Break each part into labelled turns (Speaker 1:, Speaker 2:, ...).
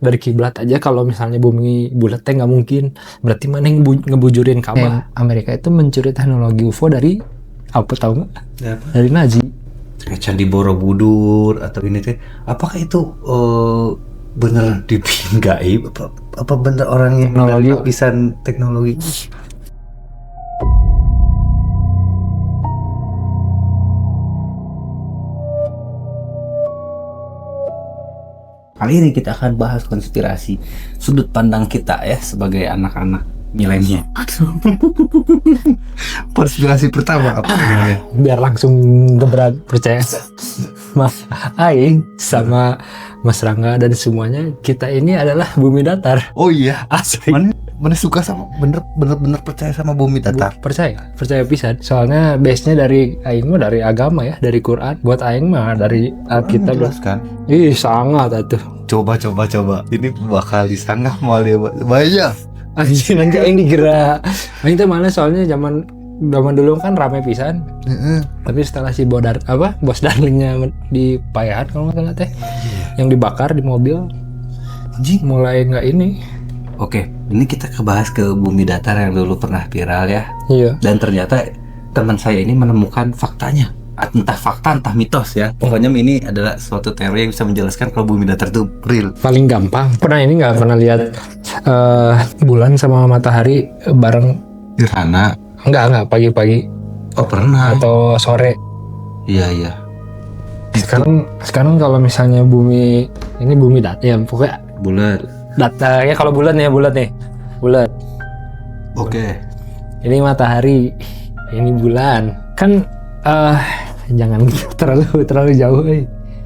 Speaker 1: Dari kiblat aja kalau misalnya bumi bulat teh nggak mungkin. Berarti mana yang ngebujurin Ka'bah? Amerika itu mencuri teknologi UFO dari apa tahu nggak? Dari Nazi.
Speaker 2: Kayak Candi Borobudur atau ini teh, apakah itu bener dibikin gaib? Apa bener orang yang lapisan teknologi? Kali ini kita akan bahas konspirasi sudut pandang kita ya sebagai anak-anak milenial. Konspirasi pertama apa namanya?
Speaker 1: Biar langsung percaya Mas Aing sama Mas Rangga dan semuanya, kita ini adalah bumi datar.
Speaker 2: Oh iya,
Speaker 1: asli.
Speaker 2: Mana suka sama bener percaya sama bumi datar?
Speaker 1: Percaya pisan. Soalnya base-nya dari Aing mah dari agama ya, dari Quran. Buat Aing mah dari Alkitab.
Speaker 2: Jelaskan.
Speaker 1: Ih, sangat atuh.
Speaker 2: Coba. Ini bakal disanggah mau dia banyak.
Speaker 1: Anjing nanti Aing digerak. Aing teh mana soalnya zaman dulu kan rame pisan. Tapi setelah si bos darlingnya di Payahan kalau nggak salah teh, yang dibakar di mobil,
Speaker 2: anjing
Speaker 1: mulai nggak ini.
Speaker 2: Oke, ini kita kebahas ke bumi datar yang dulu pernah viral ya.
Speaker 1: Iya.
Speaker 2: Dan ternyata teman saya ini menemukan faktanya. Entah fakta, entah mitos ya. Pokoknya ini adalah suatu teori yang bisa menjelaskan kalau bumi datar itu real.
Speaker 1: Paling gampang. Nggak pernah lihat bulan sama matahari bareng
Speaker 2: gerhana?
Speaker 1: Enggak pagi-pagi.
Speaker 2: Oh pernah.
Speaker 1: Atau sore.
Speaker 2: Iya.
Speaker 1: Sekarang kalau misalnya bumi datar ya pokoknya
Speaker 2: bulat.
Speaker 1: Data ya kalau bulat nih. Bulat.
Speaker 2: Oke.
Speaker 1: Ini matahari, ini bulan. Kan jangan terlalu jauh.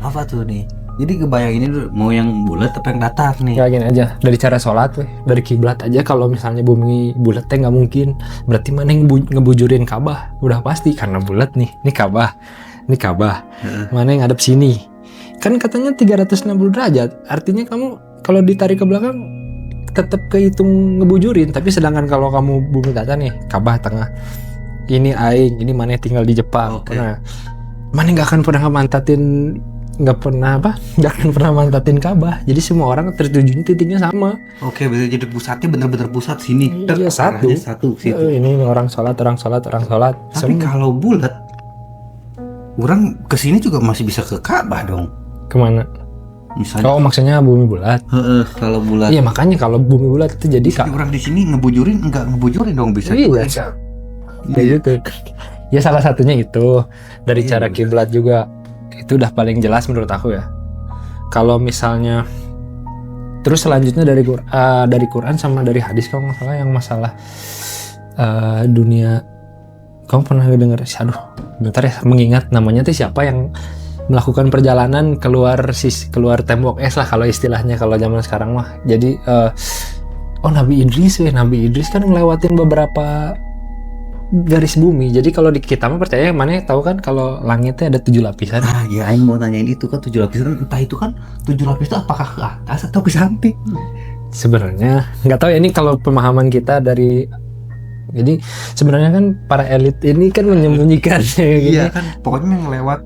Speaker 2: Apa tuh nih? Jadi kebayanginnya dulu mau yang bulat apa yang datar nih?
Speaker 1: Ya gini aja, dari cara sholat dari kiblat aja kalau misalnya bumi bulat teh nggak mungkin. Berarti mana yang ngebujurin Ka'bah? Udah pasti karena bulat nih. Ini Ka'bah. Mana yang ngadep sini? Kan katanya 360 derajat. Artinya kamu kalau ditarik ke belakang tetap kehitung ngebujurin. Tapi sedangkan kalau kamu bumi datar nih, Ka'bah tengah. Ini Aing, ini mana tinggal di Jepang.
Speaker 2: Okay.
Speaker 1: Nah, mana nggak akan pernah nggak akan pernah mantatin Ka'bah. Jadi semua orang tertujunya titiknya sama.
Speaker 2: Oke, berarti jadi pusatnya bener-bener pusat sini.
Speaker 1: Iya, satu situ. Ini orang sholat.
Speaker 2: Tapi kalau bulat, orang kesini juga masih bisa ke Ka'bah dong.
Speaker 1: Kemana?
Speaker 2: Misalnya.
Speaker 1: Oh, maksudnya bumi bulat.
Speaker 2: Kalau bulat.
Speaker 1: Iya, makanya kalau bumi bulat itu jadi
Speaker 2: orang di sini nggak ngebujurin dong bisa.
Speaker 1: Iya. Kayak gitu. Ya salah satunya itu dari cara kiblat juga. Itu udah paling jelas menurut aku ya. Kalau misalnya terus selanjutnya dari Quran sama dari hadis kalau nggak salah yang masalah dunia. Kamu pernah dengar? Bentar ya, mengingat namanya tuh siapa yang melakukan perjalanan keluar tembok es lah kalau istilahnya kalau zaman sekarang mah. Jadi Nabi Idris kan ngelewatin beberapa garis bumi. Jadi kalau di kita mah percaya mana tahu kan kalau langitnya ada 7 lapisan.
Speaker 2: Ya Aing mau nanyain itu kan 7 lapisan, entah itu kan 7 lapis itu apakah ke atas atau ke samping?
Speaker 1: Sebenarnya nggak tahu ya, ini kalau pemahaman kita dari. Jadi sebenarnya kan para elit ini kan menyembunyikan
Speaker 2: iya kan, pokoknya yang lewat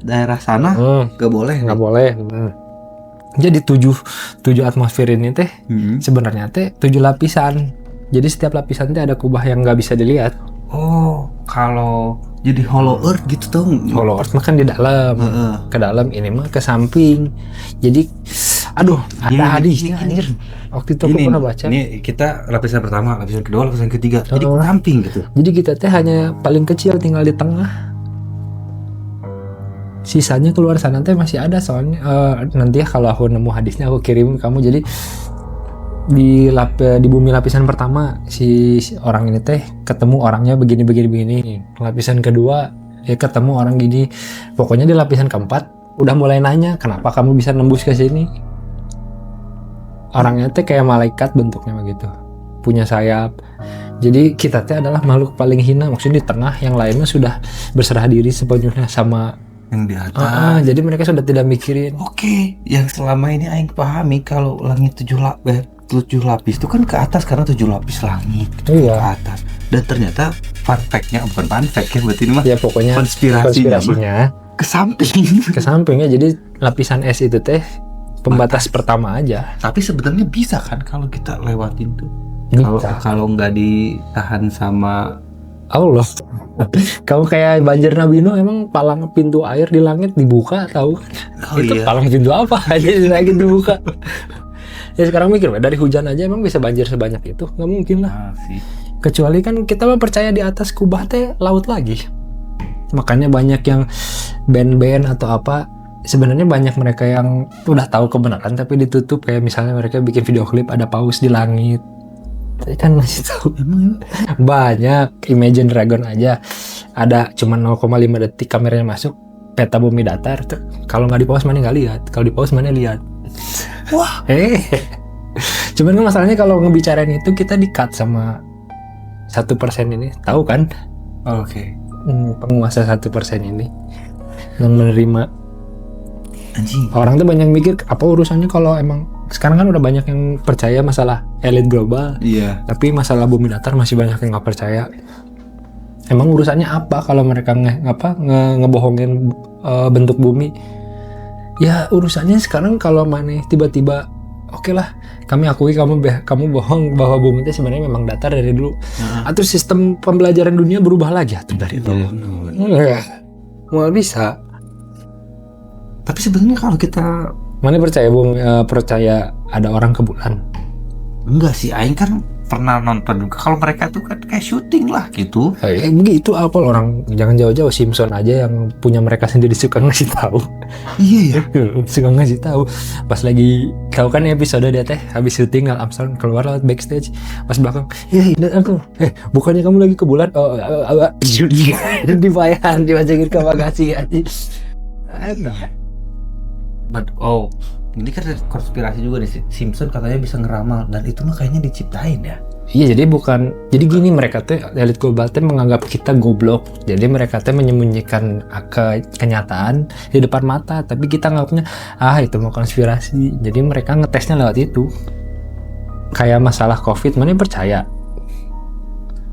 Speaker 2: daerah sana nggak boleh.
Speaker 1: Nah. Jadi 7 atmosfer ini teh sebenarnya teh 7 lapisan. Jadi setiap lapisan teh ada kubah yang nggak bisa dilihat.
Speaker 2: Oh, kalau jadi hollow earth gitu dong.
Speaker 1: Hollow earth mah kan di dalam, ke dalam, ini mah ke samping. Jadi, ada hadisnya anjir. Waktu itu aku pernah baca.
Speaker 2: Ini kita lapisan pertama, lapisan kedua, lapisan ketiga. Jadi ke samping gitu.
Speaker 1: Jadi kita teh hanya paling kecil tinggal di tengah. Sisanya keluar sana teh masih ada soalnya. Nanti ya kalau aku nemu hadisnya aku kirim kamu. Jadi di bumi lapisan pertama si orang ini teh ketemu orangnya begini. Lapisan kedua dia ketemu orang gini. Pokoknya di lapisan keempat udah mulai nanya kenapa kamu bisa nembus ke sini. Orangnya teh kayak malaikat bentuknya begitu, punya sayap. Jadi kita teh adalah makhluk paling hina. Maksudnya di tengah, yang lainnya sudah berserah diri sepenuhnya sama
Speaker 2: yang di atas.
Speaker 1: Jadi mereka sudah tidak mikirin.
Speaker 2: Oke, yang selama ini Aing pahami kalau langit 7 lapis itu kan ke atas karena 7 lapis langit gitu, ke atas. Dan ternyata fun fact-nya bukan fun fact ya, berarti ini mah
Speaker 1: ya pokoknya konspirasinya
Speaker 2: ke samping.
Speaker 1: Ke samping ya. Jadi lapisan es itu teh pembatas pertama aja.
Speaker 2: Tapi sebenarnya bisa kan kalau kita lewatin tuh.
Speaker 1: Bisa.
Speaker 2: Kalau nggak ditahan sama
Speaker 1: Allah. Kamu kayak banjir Nabi Nuh, emang palang pintu air di langit dibuka tahu kan? Itu palang pintu apa aja di langit dibuka. Ya sekarang mikir, dari hujan aja emang bisa banjir sebanyak itu? Nggak mungkin lah. Kecuali kan kita mah percaya di atas kubah teh laut lagi. Makanya banyak yang band-band atau apa, sebenarnya banyak mereka yang udah tahu kebenaran tapi ditutup, kayak misalnya mereka bikin video klip ada paus di langit. Saya kan masih tahu banyak. Imagine Dragon aja ada cuma 0,5 detik kameranya masuk, peta bumi datar tuh. Kalau nggak di pause mana nggak lihat, kalau di pause mana lihat. Wah, cuman kan masalahnya kalau ngebicarain itu kita di-cut sama 1% ini, tahu kan?
Speaker 2: Oke.
Speaker 1: Penguasa 1% ini yang menerima.
Speaker 2: Anjing.
Speaker 1: Orang tuh banyak mikir apa urusannya kalau emang sekarang kan udah banyak yang percaya masalah elit global.
Speaker 2: Iya.
Speaker 1: Tapi masalah bumi datar masih banyak yang nggak percaya. Emang urusannya apa kalau mereka ngebohongin bentuk bumi? Ya urusannya sekarang kalau mana tiba-tiba oke lah, kami akui kamu bohong bahwa bumi itu sebenarnya memang datar dari dulu. Atau sistem pembelajaran dunia berubah lagi atau dari dulu. Mau bisa.
Speaker 2: Tapi sebenarnya kalau kita
Speaker 1: mana percaya ada orang ke bulan?
Speaker 2: Enggak sih, aing kan pernah nonton juga. Kalau mereka tuh kan kayak syuting lah gitu.
Speaker 1: Begitu apa orang, jangan jauh-jauh, Simpson aja yang punya mereka sendiri suka ngasih tahu.
Speaker 2: Iya ya.
Speaker 1: Suka ngasih tahu. Pas lagi kau kan episode dia teh habis syuting, Neil Armstrong keluar lewat backstage. Pas belakang, aku. Bukannya kamu lagi ke bulan? Dibayar, dimasukin ke bagasi aja.
Speaker 2: Ini kan ada konspirasi juga nih, Simpson katanya bisa ngeramal dan itu mah kayaknya diciptain ya.
Speaker 1: Iya, jadi gini, mereka tuh elit global tuh menganggap kita goblok. Jadi mereka tuh menyembunyikan kenyataan di depan mata, tapi kita nganggapnya itu mau konspirasi. Jadi mereka ngetesnya lewat itu. Kayak masalah COVID, mana yang percaya?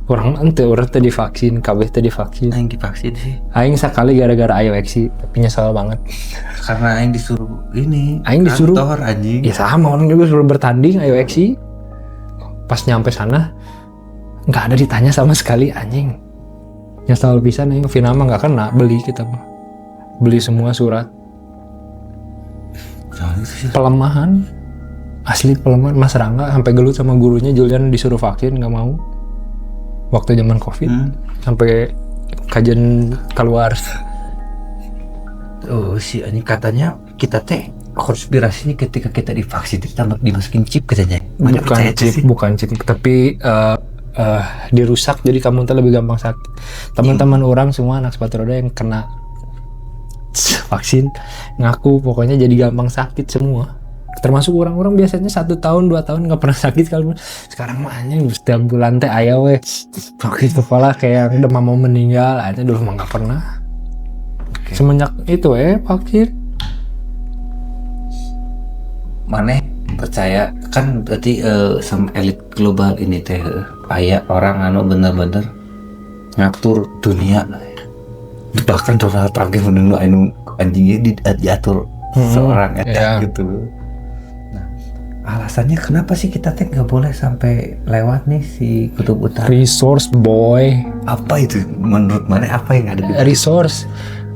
Speaker 1: Orang tuh divaksin, kabeh tuh divaksin.
Speaker 2: Aing divaksin sih.
Speaker 1: Aing sekali gara-gara ayo eksi, tapi nyesel banget.
Speaker 2: Karena aing disuruh
Speaker 1: kantor
Speaker 2: anjing.
Speaker 1: Ya sama, orang juga suruh bertanding ayo eksi. Pas nyampe sana nggak ada ditanya sama sekali, anjing. Nyesel pisan aing. Final mah nggak kena, beli kita mah. Beli semua surat. Pelemahan. Asli pelemahan. Mas Rangga sampai gelut sama gurunya, Julian disuruh vaksin nggak mau. Waktu zaman COVID sampai kajian keluar.
Speaker 2: Si ini katanya kita teh konspirasinya ketika kita divaksin kita dimasukin chip katanya.
Speaker 1: Bukan chip, tapi dirusak jadi kamu tuh lebih gampang sakit. Teman-teman orang semua anak sepatu roda yang kena vaksin ngaku pokoknya jadi gampang sakit semua. Termasuk orang-orang biasanya 1 tahun 2 tahun nggak pernah sakit, kalau sekarang mah anjing setiap bulan teh aya we sakit kepala kayak demam mau meninggal, aja dulu mah nggak pernah. Semenjak itu vaksin.
Speaker 2: Maneh percaya kan berarti sama elit global ini teh aya orang bener-bener ngatur dunia. Bahkan Donald Trump yang anu anjingnya diatur seorang gitu. Alasannya kenapa sih kita teh nggak boleh sampai lewat nih si kutub utara?
Speaker 1: Resource boy.
Speaker 2: Apa itu menurut mana, apa yang ada di
Speaker 1: resource?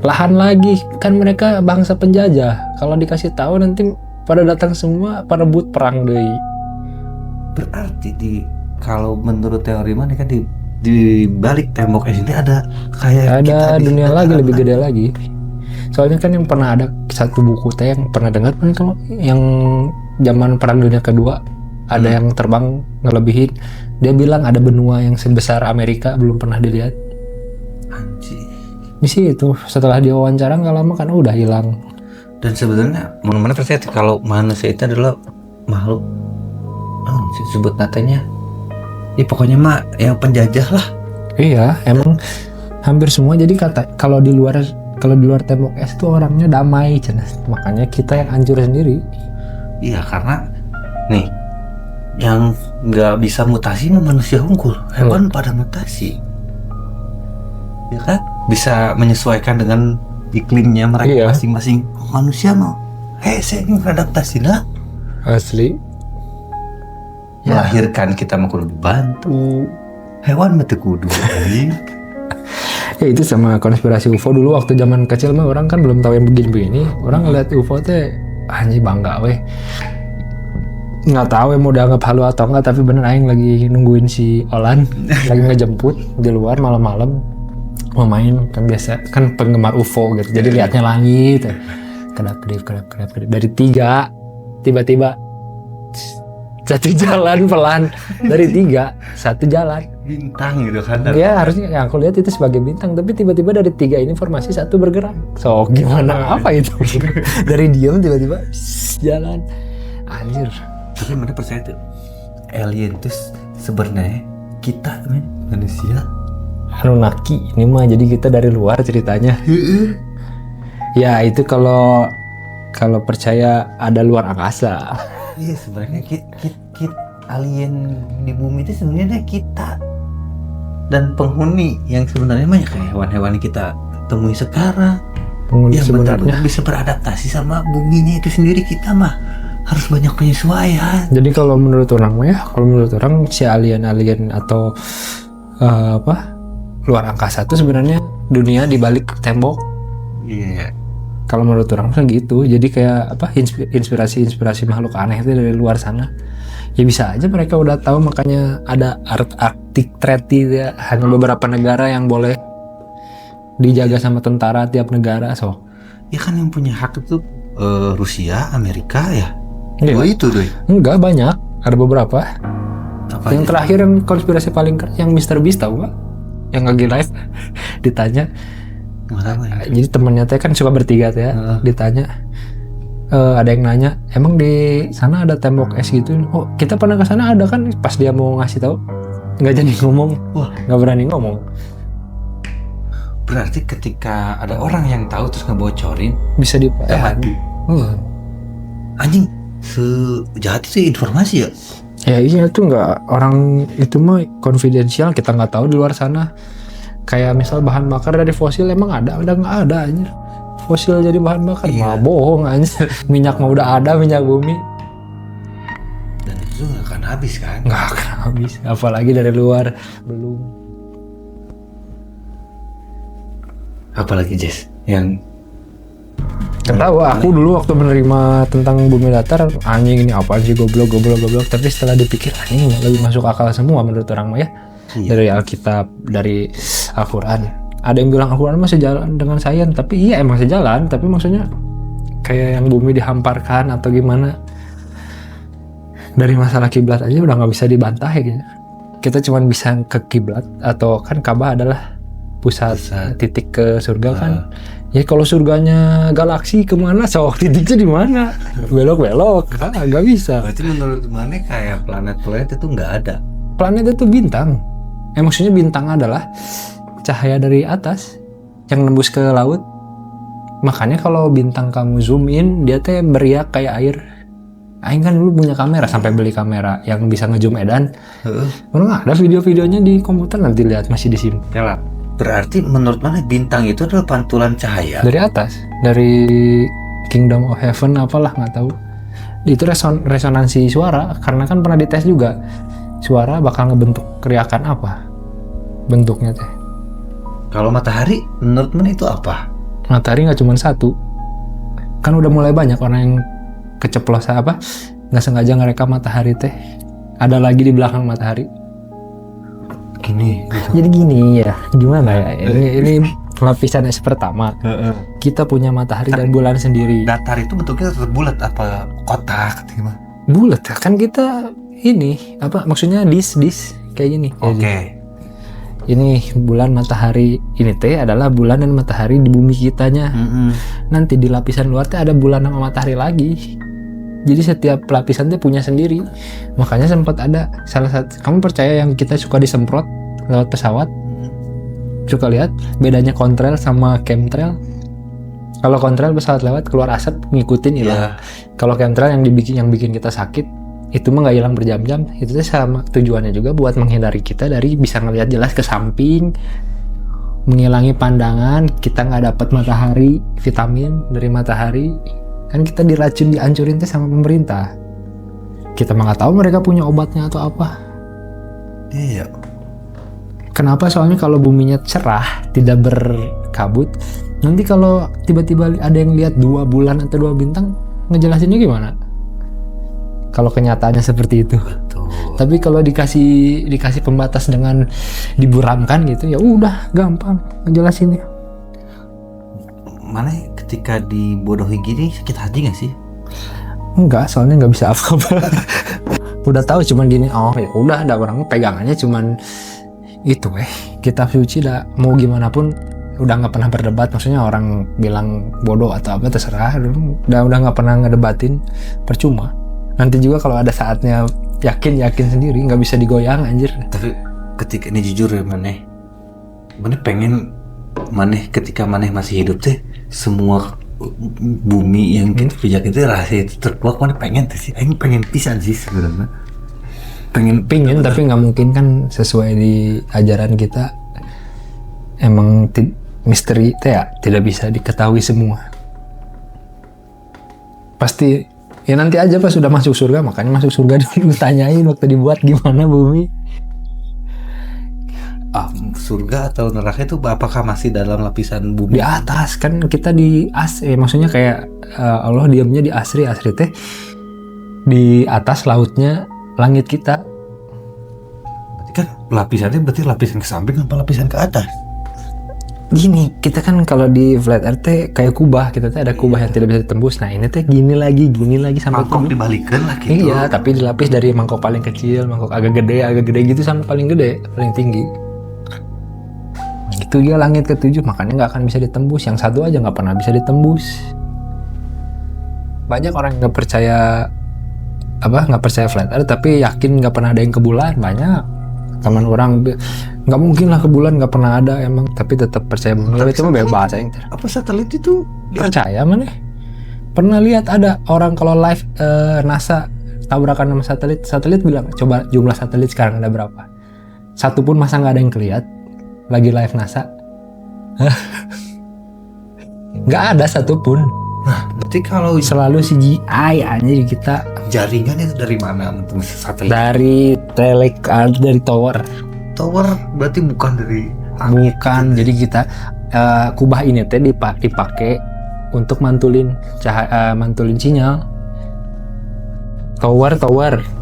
Speaker 1: Lahan lagi, kan mereka bangsa penjajah. Kalau dikasih tahu nanti pada datang semua, pada rebut perang deui.
Speaker 2: Berarti kalau menurut teori mana kan di balik tembok es ini ada
Speaker 1: dunia lagi lebih gede lagi. Soalnya kan yang pernah ada satu buku teh yang pernah dengar kan kalau yang zaman Perang Dunia Kedua ada yang terbang ngelebihin, dia bilang ada benua yang sebesar Amerika belum pernah dilihat.
Speaker 2: Anjir.
Speaker 1: Misi itu setelah diwawancara nggak lama kan udah hilang.
Speaker 2: Dan sebenarnya mana percaya kalau manusia itu adalah makhluk disebut natanya ya pokoknya mah yang penjajah lah.
Speaker 1: Iya, emang hampir semua. Jadi kalau di luar tembok es itu orangnya damai, makanya kita yang hancur sendiri.
Speaker 2: Iya, karena nih yang nggak bisa mutasi mah manusia unggul, hewan pada mutasi, ya kan? Bisa menyesuaikan dengan iklimnya mereka masing-masing. Manusia mah Saya ini beradaptasi lah.
Speaker 1: Asli.
Speaker 2: Melahirkan kita mah kudu dibantu. Hewan mah teu kudu.
Speaker 1: Ya itu sama konspirasi UFO dulu waktu zaman kecil mah orang kan belum tahu yang begini-begini. Orang ngeliat UFO teh anjing bangga weh. Nggak tahu ya mau dianggap halu atau enggak, tapi bener aing lagi nungguin si Olan lagi ngejemput di luar malam-malam mau main, kan biasa kan penggemar UFO gitu. Jadi liatnya langit kedap-kedip dari 3 tiba-tiba satu jalan pelan dari 3 satu jalan
Speaker 2: Bintang gitu kan.
Speaker 1: ya harusnya yang aku lihat itu sebagai bintang, tapi tiba-tiba dari 3 ini formasi 1 bergerak. So gimana apa itu dari diam tiba-tiba jalan anjir.
Speaker 2: Tapi mana percaya tuh alien tuh sebenarnya kita men manusia
Speaker 1: Anunnaki ini mah, jadi kita dari luar ceritanya. Ya itu kalau percaya ada luar angkasa.
Speaker 2: Iya sebenarnya kita alien di bumi itu sebenarnya kita dan penghuni yang sebenarnya banyak kayak hewan-hewan yang kita temui sekarang.
Speaker 1: Penghuni
Speaker 2: yang
Speaker 1: sebenarnya
Speaker 2: benar-benar bisa beradaptasi sama buminya itu sendiri. Kita mah harus banyak penyesuaian.
Speaker 1: Jadi kalau menurut orang mah ya, kalau menurut orang si alien atau luar angkasa itu sebenarnya dunia di balik tembok.
Speaker 2: Iya.
Speaker 1: Kalau menurut orang kan gitu. Jadi kayak inspirasi makhluk aneh itu dari luar sana. Ya bisa aja mereka udah tahu, makanya ada Arctic Treaty ya, hanya beberapa negara yang boleh dijaga sama tentara tiap negara. So
Speaker 2: Ya kan yang punya hak itu Rusia, Amerika ya.
Speaker 1: Iya.
Speaker 2: Oh itu deh.
Speaker 1: Enggak banyak, ada beberapa.
Speaker 2: Apa
Speaker 1: Yang terakhir yang konspirasi paling keren yang Mr. Beast tahu nggak? Yang lagi live ditanya. Jadi temennya teh kan suka bertiga teh ya. Ditanya, ada yang nanya, emang di sana ada tembok es gitu? Oh kita pernah ke sana ada kan? Pas dia mau ngasih tahu, nggak jadi ngomong. Wah nggak berani ngomong.
Speaker 2: Berarti ketika ada orang yang tahu terus ngebocorin,
Speaker 1: Bisa di
Speaker 2: mati. Anjing sejahat itu informasi ya.
Speaker 1: Ya iya tuh nggak, orang itu mah konfidensial, kita nggak tahu di luar sana. Kayak misal bahan bakar dari fosil emang ada nggak ada anjir. Fosil jadi bahan bakar mah bohong anjir. Minyak mah udah ada, minyak bumi.
Speaker 2: Dan itu nggak akan habis kan?
Speaker 1: Nggak akan habis, apalagi dari luar belum.
Speaker 2: Apalagi Jess yang
Speaker 1: Nggak tahu, aku dulu waktu menerima tentang bumi datar, anjing ini apaan sih goblok. Tapi setelah dipikir, anjing lebih masuk akal semua menurut orang mah ya. Iya. Dari Alkitab, dari Al-Quran. Ada yang bilang Al-Quran mah sejalan dengan sains, tapi iya emang sejalan, tapi maksudnya kayak yang bumi dihamparkan atau gimana. Dari masalah kiblat aja udah nggak bisa dibantah ya gitu. Kita cuma bisa ke kiblat, atau kan Ka'bah adalah pusat titik ke surga kan. Ya kalau surganya galaksi kemana, titiknya di mana? Belok, nggak bisa.
Speaker 2: Berarti menurut mana kayak planet-planet itu nggak ada?
Speaker 1: Planet itu bintang. Maksudnya bintang adalah cahaya dari atas yang nembus ke laut. Makanya kalau bintang kamu zoom in, dia teh beriak kayak air. Aing kan dulu punya kamera, sampai beli kamera yang bisa ngezoom edan. Orang ada video-videonya di komputer, nanti lihat masih disimpan.
Speaker 2: Ya, berarti menurut mana bintang itu adalah pantulan cahaya
Speaker 1: dari atas, dari Kingdom of Heaven apalah nggak tahu. Itu resonansi suara, karena kan pernah dites juga. Suara bakal ngebentuk keriakan apa bentuknya teh.
Speaker 2: Kalau matahari menurut mana itu apa?
Speaker 1: Matahari nggak cuma satu, kan udah mulai banyak orang yang keceplosan nggak sengaja ngerekam matahari teh ada lagi di belakang matahari
Speaker 2: gini gitu.
Speaker 1: Jadi gini ya, gimana ya, ini lapisan es pertama. Kita punya matahari dan bulan sendiri.
Speaker 2: Datar itu bentuknya tetap bulat apa kotak gimana?
Speaker 1: Bulat kan, kita ini maksudnya dis kayak gini.
Speaker 2: Oke.
Speaker 1: Ini bulan matahari, ini teh adalah bulan dan matahari di bumi kitanya. Nanti di lapisan luar teh ada bulan sama matahari lagi. Jadi setiap lapisan teh punya sendiri. Makanya sempat ada salah satu, kamu percaya yang kita suka disemprot lewat pesawat? Suka lihat bedanya kontrail sama chemtrail? Kalau kontrail pesawat lewat keluar asap ngikutin hilang. Kalau chemtrail yang bikin kita sakit, itu mah nggak hilang berjam-jam. Itu sama tujuannya juga buat menghindari kita dari bisa ngelihat jelas ke samping, menghilangi pandangan, kita nggak dapat matahari, vitamin dari matahari. Kan kita diracun, dihancurin teh sama pemerintah. Kita mah nggak tahu mereka punya obatnya atau apa.
Speaker 2: Iya.
Speaker 1: Kenapa? Soalnya kalau buminya cerah, tidak berkabut, nanti kalau tiba-tiba ada yang lihat 2 bulan atau 2 bintang, ngejelasinnya gimana? Kalau kenyataannya seperti itu.
Speaker 2: Betul.
Speaker 1: Tapi kalau dikasih pembatas dengan diburamkan gitu, ya udah gampang ngejelasinnya.
Speaker 2: Mana ketika dibodohi gini sakit hati nggak sih?
Speaker 1: Enggak, soalnya nggak bisa apa-apa. Udah tahu cuman gini, oh ya udah, ada orang pegangannya cuman itu kitab suci dah, mau gimana pun udah nggak pernah berdebat. Maksudnya orang bilang bodoh atau apa terserah, udah nggak pernah ngedebatin, percuma. Nanti juga kalau ada saatnya yakin sendiri, nggak bisa digoyang anjir.
Speaker 2: Tapi ketika ini jujur ya maneh pengen ketika maneh masih hidup teh semua bumi yang kita pijak itu rahasia itu terkuak, maneh pengen tuh sih, pengen pisan sih sebenarnya. Pengen
Speaker 1: tapi nggak mungkin kan, sesuai di ajaran kita emang misteri teh ya tidak bisa diketahui semua. Pasti ya nanti aja pas sudah masuk surga, makanya masuk surga dulu tanyain waktu dibuat gimana bumi.
Speaker 2: Surga atau neraka itu apakah masih dalam lapisan bumi?
Speaker 1: Di atas kan kita di maksudnya kayak Allah diamnya di asri teh di atas lautnya langit kita.
Speaker 2: Berarti kan lapisannya lapisan ke samping apa lapisan ke atas?
Speaker 1: Gini, kita kan kalau di flat earth teh kayak kubah, kita teh ada kubah yang tidak bisa ditembus. Nah ini teh gini lagi sampai
Speaker 2: mangkok dibalikkan lah gitu.
Speaker 1: Iya, tapi dilapis dari mangkok paling kecil, mangkok agak gede gitu sampai paling gede, paling tinggi. Itu dia langit ke-7, makanya nggak akan bisa ditembus. Yang satu aja nggak pernah bisa ditembus. Banyak orang nggak percaya flat earth tapi yakin nggak pernah ada yang ke bulan. Banyak teman orang nggak mungkin lah ke bulan, nggak pernah ada emang, tapi tetap percaya bumi. Tapi cuma bebas aja.
Speaker 2: Apa satelit itu
Speaker 1: percaya mana? Pernah lihat ada orang kalau live NASA tabrakan sama satelit bilang coba jumlah satelit sekarang ada berapa? Satu pun masa nggak ada yang kelihat lagi live NASA? Nggak ada satupun.
Speaker 2: Nah, berarti kalau
Speaker 1: selalu CGI aja kita.
Speaker 2: Jaringan itu dari mana untuk satelit?
Speaker 1: Dari dari tower.
Speaker 2: Tower berarti bukan dari
Speaker 1: angin. Bukan, jadi kita kubah ini teh dipakai untuk mantulin sinyal. Tower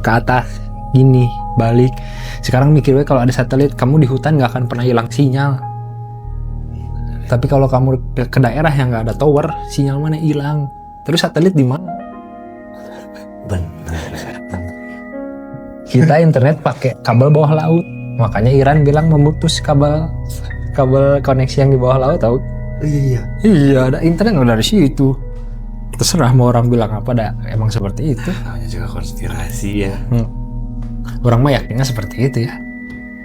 Speaker 1: ke atas gini balik. Sekarang mikirnya kalau ada satelit, kamu di hutan nggak akan pernah hilang sinyal. Tapi kalau kamu ke daerah yang nggak ada tower, sinyal mana hilang. Terus satelit di mana?
Speaker 2: Benar.
Speaker 1: Kita internet pakai kabel bawah laut. Makanya Iran bilang memutus kabel koneksi yang di bawah laut, tahu? Iya, ada internet udah dari situ. Terserah mau orang bilang apa, dah emang seperti itu.
Speaker 2: Namanya juga konspirasi ya.
Speaker 1: Orang mah yakinnya seperti itu ya.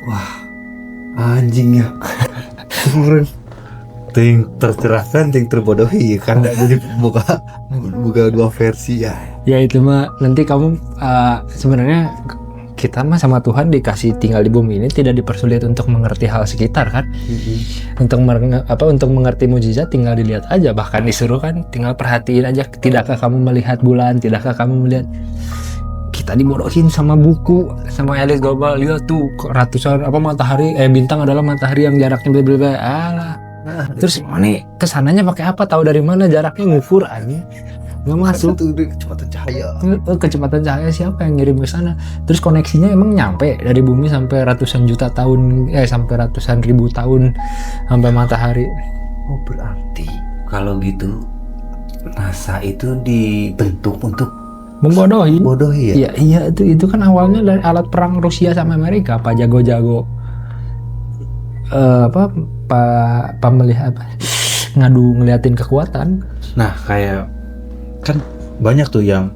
Speaker 2: Wah, anjing ya. Ting tercerahkan, ting terbodohi kan. Jadi buka dua versi ya.
Speaker 1: Ya itu mah nanti kamu sebenarnya kita mah sama Tuhan dikasih tinggal di bumi ini tidak dipersulit untuk mengerti hal sekitar kan. Untuk mengerti mukjizat tinggal dilihat aja, bahkan disuruh kan tinggal perhatiin aja. Tidakkah kamu melihat bulan, tidakkah kamu melihat. Kita dibodohin sama buku, sama elit global. Lihat tuh ratusan matahari, bintang adalah matahari yang jaraknya bla-bla-bla. Alah. Terus mana kesananya pakai apa, tahu dari mana jaraknya, ngukur aja nggak masuk.
Speaker 2: Itu kecepatan cahaya.
Speaker 1: Kecepatan cahaya siapa yang ngirim ke sana? Terus koneksinya emang nyampe dari bumi sampai ratusan juta tahun, sampai ratusan ribu tahun sampai matahari.
Speaker 2: Oh berarti kalau gitu NASA itu dibentuk untuk
Speaker 1: membodohi.
Speaker 2: Bodohi ya?
Speaker 1: Iya itu kan awalnya dari alat perang Rusia sama Amerika, Pak jago-jago ngeliatin kekuatan.
Speaker 2: Nah kayak kan banyak tuh yang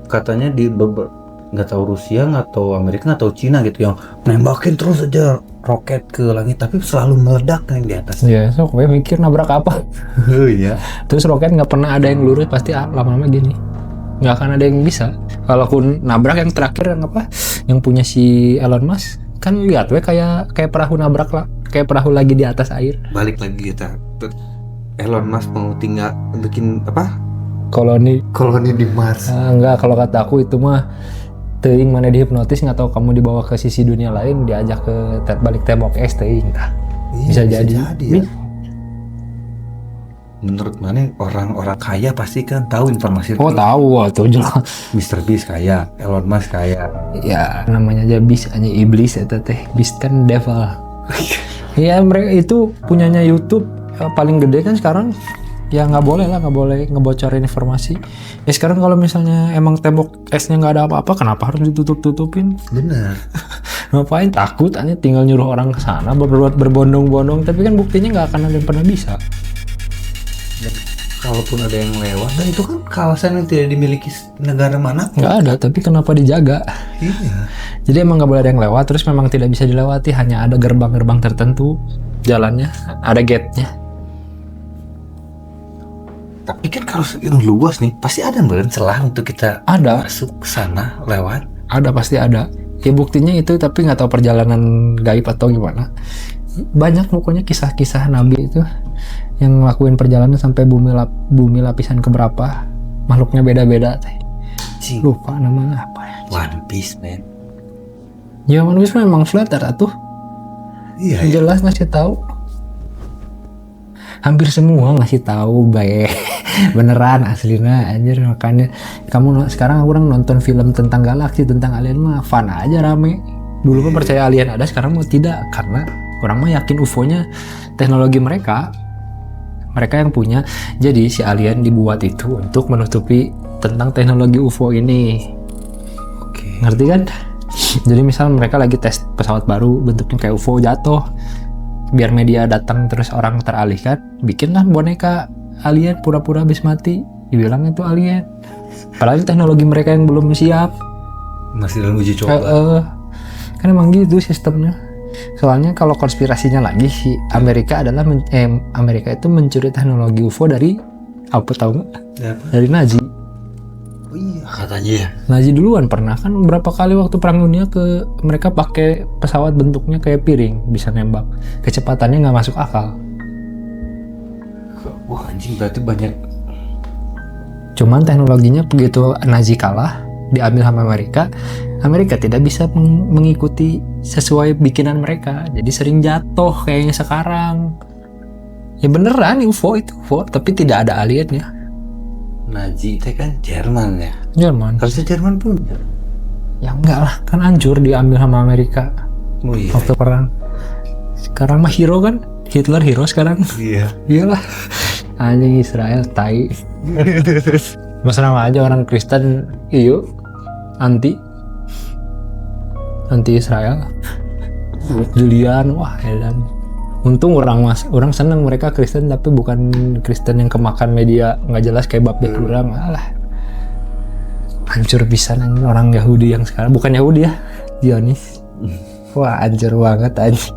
Speaker 2: katanya nggak tahu Rusia, nggak tahu Amerika, nggak tahu Cina gitu yang nembakin terus aja roket ke langit tapi selalu meledak yang di atas.
Speaker 1: Iya, so gue mikir nabrak apa?
Speaker 2: Iya.
Speaker 1: Terus roket nggak pernah ada yang lurus, pasti lama-lama gini. Nggak akan ada yang bisa. Kalaupun nabrak yang terakhir yang punya si Elon Musk kan, lihat kayak perahu nabrak lah, kayak perahu lagi di atas air.
Speaker 2: Balik lagi kita Elon Musk mau tinggal bikin
Speaker 1: koloni
Speaker 2: di Mars.
Speaker 1: enggak, kalau kata aku itu mah teuing mana dihipnotis, nggak tahu kamu dibawa ke sisi dunia lain, diajak ke balik tembok es teuing tah. Bisa jadi
Speaker 2: ya. Menurut mana orang-orang kaya pasti kan tahu informasi itu.
Speaker 1: Tahu tuh jelas.
Speaker 2: Mr. Beast kaya, Elon Musk kaya.
Speaker 1: Ya namanya aja Beast, hanya iblis eta teh. Beast kan devil. Ya mereka itu punyanya YouTube paling gede kan sekarang. Ya nggak boleh ngebocorin informasi. Ya sekarang kalau misalnya emang tembok esnya nggak ada apa-apa, kenapa harus ditutup-tutupin?
Speaker 2: Bener.
Speaker 1: Ngapain takut? Hanya tinggal nyuruh orang ke sana berbondong-bondong, tapi kan buktinya nggak akan ada yang pernah bisa.
Speaker 2: Kalaupun ada yang lewat, dan itu kan kawasan yang tidak dimiliki negara mana.
Speaker 1: Nggak ada, tapi kenapa dijaga?
Speaker 2: Iya.
Speaker 1: Jadi emang nggak boleh ada yang lewat, terus memang tidak bisa dilewati, hanya ada gerbang-gerbang tertentu jalannya, ada gate-nya.
Speaker 2: Tapi kan kalau segitu luas nih, pasti ada celah untuk kita masuk ke sana lewat.
Speaker 1: Ada, pasti ada. Ya buktinya itu, tapi nggak tahu perjalanan gaib atau gimana. Banyak pokoknya kisah-kisah Nabi itu yang ngelakuin perjalanan sampai bumi lapisan keberapa, makhluknya beda-beda teh. Lupa namanya apa ya.
Speaker 2: One Piece, man.
Speaker 1: Ya One Piece memang flat earth tuh.
Speaker 2: Iya.
Speaker 1: Jelas ngasih tahu. Hampir semua ngasih tahu baik. Beneran aslinya anjir, makanya kamu sekarang orang nonton film tentang galaksi, tentang alien mah fun aja, rame. Dulu mah percaya alien ada, sekarang mau tidak, karena orang mah yakin UFO-nya teknologi mereka yang punya. Jadi si alien dibuat itu untuk menutupi tentang teknologi UFO ini.
Speaker 2: Oke.
Speaker 1: Ngerti kan? Jadi misal mereka lagi tes pesawat baru bentuknya kayak UFO jatuh, biar media datang terus orang teralihkan, bikinlah boneka alien pura-pura habis mati, dibilang itu alien. Padahal teknologi mereka yang belum siap.
Speaker 2: Masih dalam uji coba.
Speaker 1: Kan emang gitu sistemnya. Soalnya kalau konspirasinya lagi, si Amerika adalah Amerika itu mencuri teknologi UFO dari apa tahu nggak? Dari Nazi.
Speaker 2: Oh iya, katanya ya.
Speaker 1: Nazi duluan pernah kan berapa kali waktu perang dunia mereka pakai pesawat bentuknya kayak piring, bisa nembak. Kecepatannya nggak masuk akal.
Speaker 2: Wah anjing, berarti banyak.
Speaker 1: Cuman teknologinya begitu Nazi kalah, diambil sama Amerika tidak bisa mengikuti sesuai bikinan mereka, jadi sering jatuh kayaknya sekarang. Ya beneran UFO itu UFO, tapi tidak ada aliennya.
Speaker 2: Nazi itu kan Jerman ya.
Speaker 1: Jerman.
Speaker 2: Harusnya Jerman pun.
Speaker 1: Ya enggak lah, kan hancur diambil sama Amerika.
Speaker 2: Oh iya.
Speaker 1: Waktu perang. Sekarang mah hero kan, Hitler hero sekarang.
Speaker 2: Iya.
Speaker 1: Iyalah. Anjing Israel tai. Mas sama aja orang Kristen iyo anti Israel. Julian, wah edan. Untung orang seneng mereka Kristen, tapi bukan Kristen yang kemakan media nggak jelas kayak bab kurang. Alah, hancur pisan orang Yahudi yang sekarang, bukan Yahudi ya, Zionis. Wah hancur banget aja.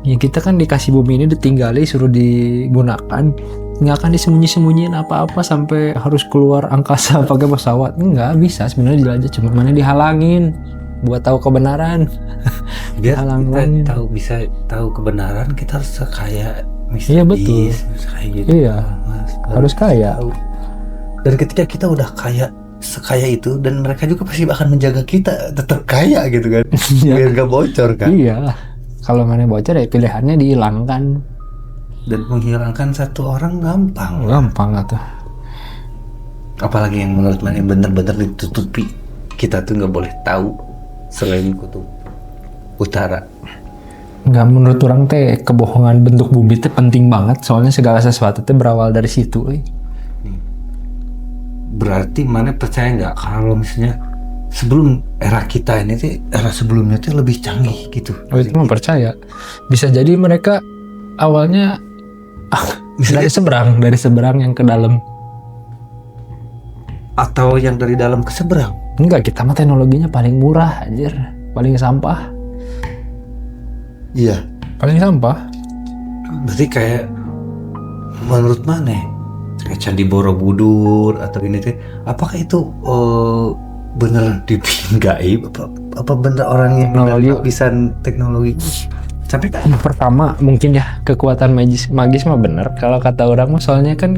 Speaker 1: Ya kita kan dikasih bumi ini ditinggali, suruh digunakan, nggak akan disembunyi-sembunyiin apa-apa sampai harus keluar angkasa pakai pesawat. Nggak bisa sebenarnya jelajah, cuma mana dihalangin buat tahu kebenaran.
Speaker 2: Biar kita bisa tahu kebenaran, kita harus kaya Mr.
Speaker 1: Iya betul.
Speaker 2: Kayak gitu.
Speaker 1: Iya. Harus kaya.
Speaker 2: Dan ketika kita udah kaya sekaya itu, dan mereka juga pasti akan menjaga kita tetap kaya gitu kan. Biar nggak bocor kan.
Speaker 1: Iya. Kalau mana bocor ya pilihannya dihilangkan.
Speaker 2: Dan menghilangkan satu orang gampang.
Speaker 1: Gampang atau.
Speaker 2: Apalagi yang menurut mana bener-bener ditutupi, kita tuh nggak boleh tahu selain kutub utara.
Speaker 1: Nggak, menurut orang teh kebohongan bentuk bumi teh penting banget, soalnya segala sesuatu teh berawal dari situ.
Speaker 2: Berarti mana percaya nggak kalau misalnya sebelum era kita ini tuh, era sebelumnya tuh lebih canggih gitu?
Speaker 1: Oh itu mah percaya. Bisa jadi mereka awalnya dari seberang yang ke dalam.
Speaker 2: Atau yang dari dalam ke seberang?
Speaker 1: Enggak, kita mah teknologinya paling murah anjir, paling sampah.
Speaker 2: Iya.
Speaker 1: Paling sampah.
Speaker 2: Berarti kayak menurut mana? Kayak Candi Borobudur atau ini tuh, apakah itu bener dibikin gaib? Apa bener orang yang bisa teknologi? Tapi
Speaker 1: pertama mungkin ya kekuatan magis mah bener kalau kata orang mah, soalnya kan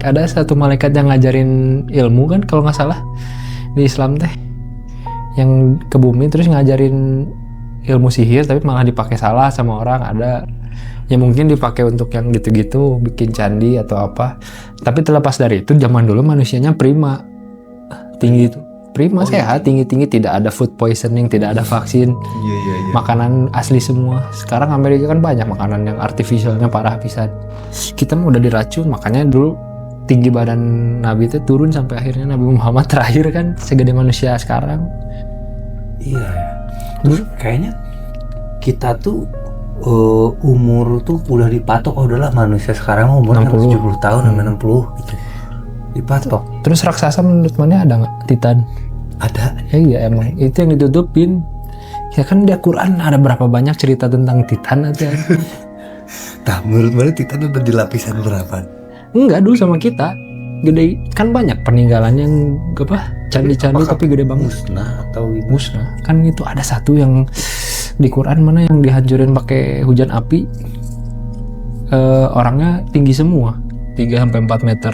Speaker 1: ada satu malaikat yang ngajarin ilmu kan kalau nggak salah di Islam teh, yang ke bumi terus ngajarin ilmu sihir tapi malah dipakai salah sama orang. Ada ya mungkin dipakai untuk yang gitu-gitu, bikin candi atau apa. Tapi terlepas dari itu, zaman dulu manusianya prima, tinggi itu prima, sehat, tinggi-tinggi, tidak ada food poisoning, tidak ada vaksin, makanan asli semua. Sekarang Amerika kan banyak makanan yang artificialnya parah pisan. Kita mah udah diracun, makanya dulu tinggi badan Nabi itu turun sampai akhirnya Nabi Muhammad terakhir kan segede manusia sekarang.
Speaker 2: Iya. Terus kayaknya kita tuh umur tuh udah dipatok, udahlah manusia sekarang umur 70 tahun sampai 60 gitu. Dipatok.
Speaker 1: Terus raksasa menurut mana ada nggak? Titan?
Speaker 2: Ada.
Speaker 1: Ya iya emang itu yang ditutupin. Ya kan di Quran ada berapa banyak cerita tentang Titan aja.
Speaker 2: Nah, menurut mana Titan udah di lapisan berapa?
Speaker 1: Enggak, dulu sama kita gede kan, banyak peninggalan yang apa candi-candi tapi gede banget.
Speaker 2: Musnah atau
Speaker 1: musnah kan. Itu ada satu yang di Quran mana yang dihancurin pakai hujan api, orangnya tinggi semua 3-4 meter,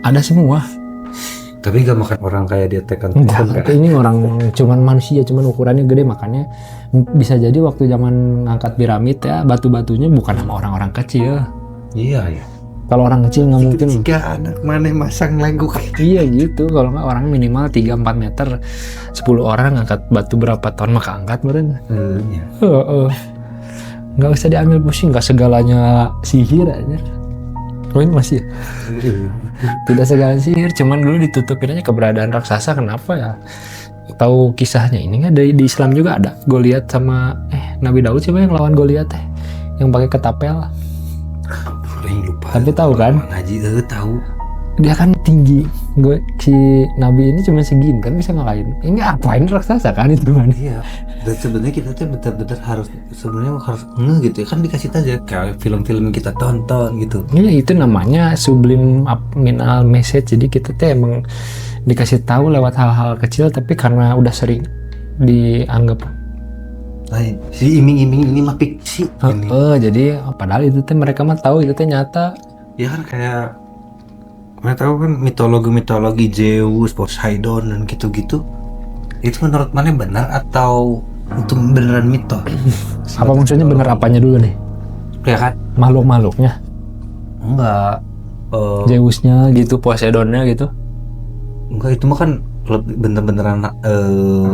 Speaker 1: ada semua.
Speaker 2: Tapi gak makan orang kayak dia tekan.
Speaker 1: Enggak, ini orang cuman manusia, cuman ukurannya gede, makanya bisa jadi waktu zaman ngangkat piramid ya batu-batunya bukan sama orang-orang kecil.
Speaker 2: Iya ya.
Speaker 1: Kalau orang kecil nggak mungkin.
Speaker 2: 3 anak mana masang lagu kayak
Speaker 1: iya gitu. Kalau nggak orang minimal 3-4 meter, 10 orang ngangkat batu berapa ton maka angkat meren.
Speaker 2: Iya.
Speaker 1: Nggak usah diambil pusing, nggak segalanya sihir aja. Oh ini masih ya? Tidak segalanya sihir, cuman dulu ditutupin aja keberadaan raksasa. Kenapa ya? Tahu kisahnya ini nggak? Di Islam juga ada Goliat sama Nabi Daud siapa yang lawan Goliat yang pakai ketapel.
Speaker 2: Lupa.
Speaker 1: Tapi tahu kan?
Speaker 2: Ngaji tahu.
Speaker 1: Dia kan tinggi. Si Nabi ini cuma segini kan bisa ngalahin. Ini apain raksasa kan itu kan?
Speaker 2: Iya. Dan sebenarnya kita tuh benar-benar harus gitu ya kan, dikasih tahu ya kayak film-film kita tonton gitu.
Speaker 1: Iya, itu namanya subliminal message. Jadi kita tuh emang dikasih tahu lewat hal-hal kecil, tapi karena udah sering dianggap
Speaker 2: si iming-iming ini mah fiksi.
Speaker 1: Jadi padahal itu teh mereka mah tahu itu teh nyata.
Speaker 2: Ya kan kayak mereka tahu kan mitologi Zeus, Poseidon dan gitu-gitu. Itu menurut mana benar atau itu beneran mitos?
Speaker 1: Apa maksudnya benar apanya dulu nih?
Speaker 2: Ya kan
Speaker 1: makhluk-makhluknya.
Speaker 2: Enggak.
Speaker 1: Zeusnya gitu, Poseidonnya gitu.
Speaker 2: Enggak, itu mah kan bener-beneran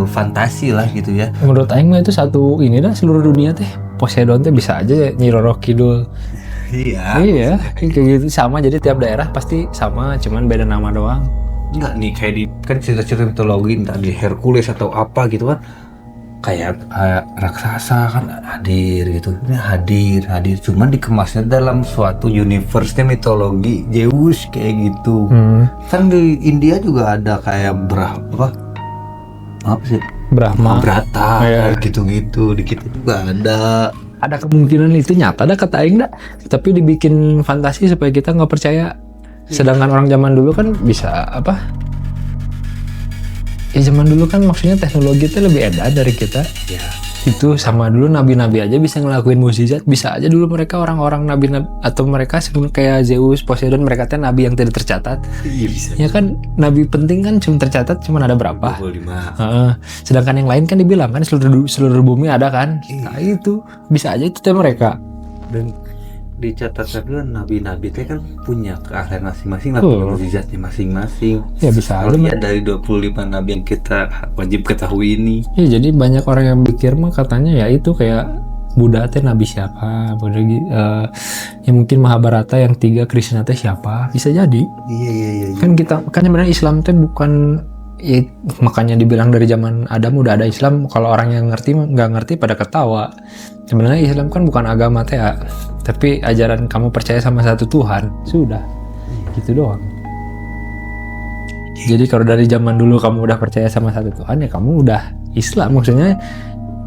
Speaker 2: fantasi lah gitu ya.
Speaker 1: Menurut aing mah itu satu ini dah seluruh dunia teh. Poseidon teh bisa aja Nyi Roro Kidul. Iya, kayak gitu sama. Jadi tiap daerah pasti sama, cuman beda nama doang.
Speaker 2: Enggak nih kayak di kan cerita-cerita mitologi entah di Hercules atau apa gitu kan. Kayak raksasa kan hadir gitu. Ini hadir cuman dikemasnya dalam suatu universe-nya mitologi Zeus kayak gitu. Kan di India juga ada kayak apa sih?
Speaker 1: Brahma,
Speaker 2: Brata, gitu-gitu. Di kita juga ada
Speaker 1: kemungkinan itu nyata dah kata aing dah. Tapi dibikin fantasi supaya kita nggak percaya. Sedangkan orang zaman dulu kan bisa apa? Ya zaman dulu kan maksudnya teknologi itu lebih edan dari kita.
Speaker 2: Ya.
Speaker 1: Itu sama dulu nabi-nabi aja bisa ngelakuin mukjizat. Bisa aja dulu mereka orang-orang nabi atau mereka sebelum kayak Zeus, Poseidon, mereka teh nabi yang tidak tercatat.
Speaker 2: Iya bisa.
Speaker 1: Ya kan nabi penting kan cuma tercatat cuma ada berapa?
Speaker 2: 25.
Speaker 1: Sedangkan yang lain kan dibilang kan seluruh bumi ada kan. Nah itu bisa aja itu teh mereka.
Speaker 2: Dan dicatat juga nabi-nabi teh kan punya keahlian masing-masing, punya mukjizatnya masing-masing.
Speaker 1: Ya bisa aja.
Speaker 2: Dari 25 nabi yang kita wajib ketahui ini.
Speaker 1: Ya jadi banyak orang yang pikir mah katanya ya itu kayak Buddha teh nabi siapa, ya mungkin Mahabharata yang 3 Krishna teh siapa, bisa jadi.
Speaker 2: Iya.
Speaker 1: Kan kita kan sebenarnya Islam teh bukan ya, makanya dibilang dari zaman Adam udah ada Islam. Kalau orang yang nggak ngerti pada ketawa. Sebenarnya Islam kan bukan agama teh ya, tapi ajaran kamu percaya sama satu Tuhan, sudah gitu doang. Jadi kalau dari zaman dulu kamu udah percaya sama satu Tuhan ya kamu udah Islam. Maksudnya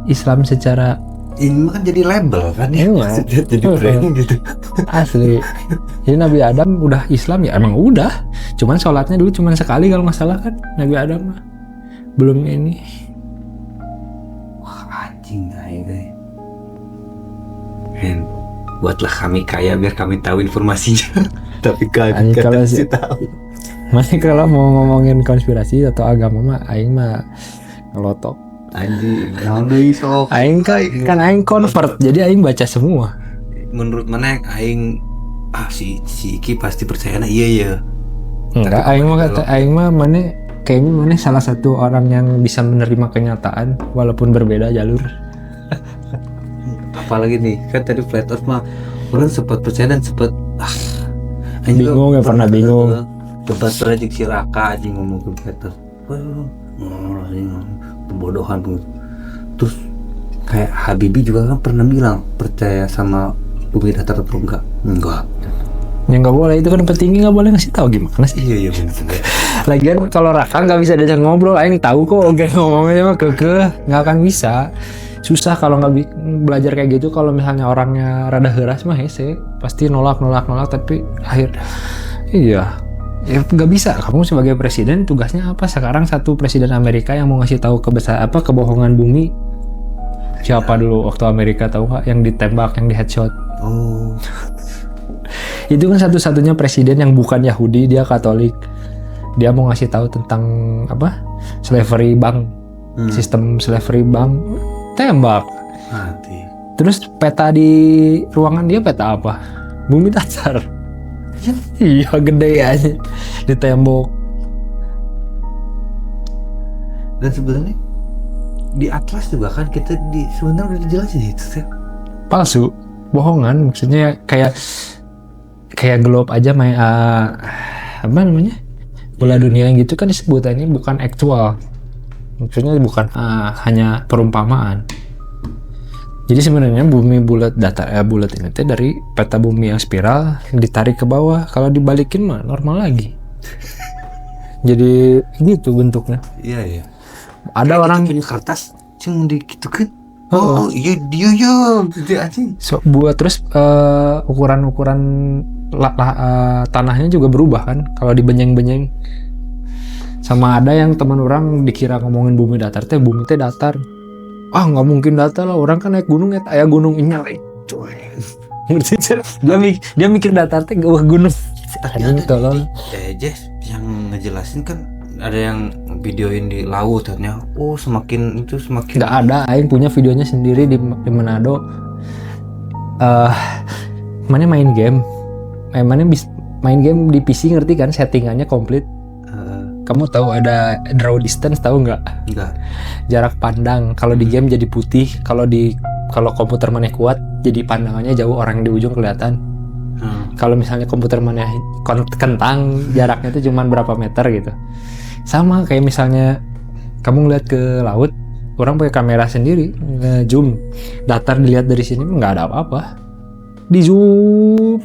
Speaker 1: Islam secara
Speaker 2: ini kan jadi label kan ya, jadi brand gitu.
Speaker 1: Asli. Jadi Nabi Adam udah Islam ya emang udah. Cuman sholatnya dulu cuman sekali kalau nggak salah kan Nabi Adam mah. Belum ini.
Speaker 2: Wah anjing guys. Buatlah kami kaya biar kami tahu informasinya. Tapi
Speaker 1: Aing
Speaker 2: kagak
Speaker 1: kalau
Speaker 2: kasih
Speaker 1: sih-
Speaker 2: tahu.
Speaker 1: Masih kalau mau ngomongin konspirasi atau agama mah aing mah ngelotok.
Speaker 2: Anjing, naon deui sok.
Speaker 1: Aing kan aing convert, jadi aing baca semua.
Speaker 2: Menurut mana aing si Iki pasti percaya iya ya.
Speaker 1: Enggak, aing mah kata aing mah mana kayaknya mana salah satu orang yang bisa menerima kenyataan walaupun berbeda jalur.
Speaker 2: Apalagi nih, kan tadi flat earth mah orang sempat percaya dan sempat
Speaker 1: Bingung, ya pernah bingung.
Speaker 2: Debat project si Raka aja ngomong ke flat earth. Pembodohan tuh. Terus kayak Habibie juga kan pernah bilang percaya sama bumi datar atau enggak.
Speaker 1: Ya nggak boleh, itu kan petinggi nggak boleh ngasih tahu gimana sih.
Speaker 2: Iya benar.
Speaker 1: Lagian kalau Raka nggak bisa diajak ngobrol, aing tahu kok oke ngomongnya mah kekeh, nggak akan bisa. Susah kalau nggak belajar kayak gitu. Kalau misalnya orangnya rada heras mah hese, pasti nolak tapi iya ya nggak bisa. Kamu sebagai presiden tugasnya apa sekarang? Satu presiden Amerika yang mau ngasih tahu kebohongan bumi. Siapa dulu waktu Amerika tahu nggak yang ditembak, yang di headshot?
Speaker 2: Oh.
Speaker 1: Itu kan satu-satunya presiden yang bukan Yahudi, dia Katolik. Dia mau ngasih tahu tentang slavery bank, sistem slavery bank, tembak.
Speaker 2: Mati.
Speaker 1: Terus peta di ruangan dia peta apa? Bumi datar. Iya gede aja di tembok.
Speaker 2: Dan sebenarnya di atlas juga kan kita sebenarnya udah dijelasin itu sih.
Speaker 1: Palsu, bohongan. Maksudnya kayak globe aja apa namanya? Bola dunia yang gitu kan disebutannya bukan aktual. Maksudnya bukan hanya perumpamaan. Jadi sebenarnya bumi bulat bulat ini teh dari peta bumi yang spiral ditarik ke bawah, kalau dibalikin mah normal lagi. Jadi gitu bentuknya.
Speaker 2: Iya.
Speaker 1: Ada orang
Speaker 2: punya kertas cuma dikitukan. Oh iya dia ya gitu anjing.
Speaker 1: buat terus ukuran-ukuran tanahnya juga berubah kan kalau dibenyeng-benyeng. Sama ada yang teman orang dikira ngomongin bumi datar teh bumi teh datar. Nggak mungkin datar lah, orang kan naik gunung aya gunung Inyal. Ngerti? Dia mikir datar teh gunung. Anjing tolol.
Speaker 2: Jess yang ngejelasin kan ada yang videoin di laut katanya. Semakin
Speaker 1: Nggak ada, aing punya videonya sendiri di Manado. Mana main game. Main game di PC, ngerti kan settingannya komplit. Kamu tahu ada draw distance, tahu nggak?
Speaker 2: Enggak.
Speaker 1: Jarak pandang. Kalau di game jadi putih, kalau komputer mana kuat jadi pandangannya jauh, orang di ujung kelihatan. Kalau misalnya komputer mana kentang, jaraknya itu cuma berapa meter gitu. Sama kayak misalnya kamu ngeliat ke laut, orang pakai kamera sendiri, zoom, datar dilihat dari sini nggak ada apa-apa. Di zoom,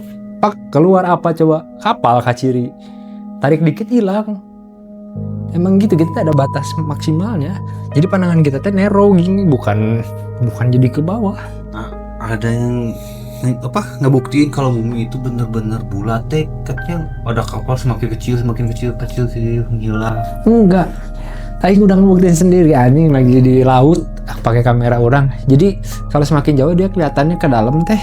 Speaker 1: keluar apa coba? Kapal kaciri, tarik dikit hilang. Emang gitu, kita ada batas maksimalnya. Jadi pandangan kita teh narrow gini, bukan jadi ke bawah.
Speaker 2: Nah, ada yang ngebuktiin kalau bumi itu benar-benar bulat teh, katanya ada kapal semakin kecil hilang.
Speaker 1: Enggak. Aing udah ngebuktiin sendiri, anjing lagi di laut pakai kamera orang. Jadi kalau semakin jauh dia kelihatannya ke dalam teh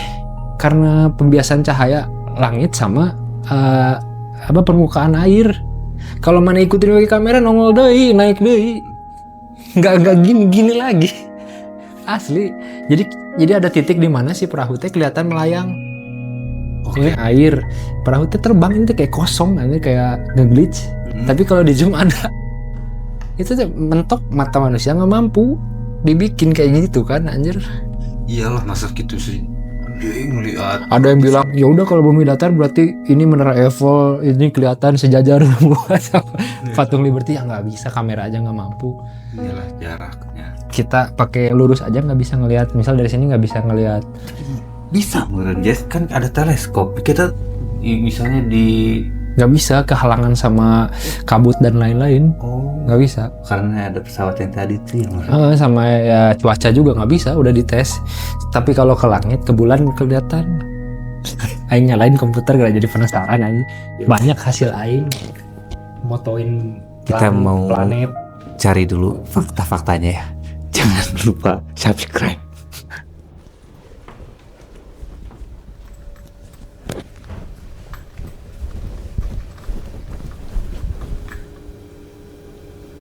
Speaker 1: karena pembiasan cahaya langit sama permukaan air. Kalau mana ikutin pakai kamera nongol deui, naik deui. Enggak gini lagi. Asli. Jadi ada titik di mana si perahu teh kelihatan melayang. Ini air. Perahu teh terbang, ini kayak kosong, ini kayak nge-glitch. Tapi kalau di zoom ada. Itu tuh mentok mata manusia nggak mampu dibikin kayak gitu kan, anjir.
Speaker 2: Iyalah, masa gitu sih. Dia ngeliat.
Speaker 1: Ada yang bilang ya udah kalau bumi datar berarti ini menara Eiffel ini kelihatan sejajar sama patung Liberty. Ya nggak bisa, kamera aja nggak mampu.
Speaker 2: Iyalah jaraknya.
Speaker 1: Kita pakai lurus aja nggak bisa ngelihat. Misal dari sini nggak bisa ngelihat.
Speaker 2: Bisa menurut Jess, kan ada teleskop. Kita misalnya
Speaker 1: nggak bisa, kehalangan sama kabut dan lain-lain. Nggak bisa
Speaker 2: karena ada pesawat yang tadi tuh yang
Speaker 1: sama ya cuaca juga nggak bisa, udah dites. Tapi kalau ke langit, ke bulan kelihatan. Aing nyalain komputer gak jadi penasaran aja. Banyak hasil aing motoin
Speaker 2: kita mau
Speaker 1: planet.
Speaker 2: Cari dulu fakta-faktanya ya. Jangan lupa subscribe.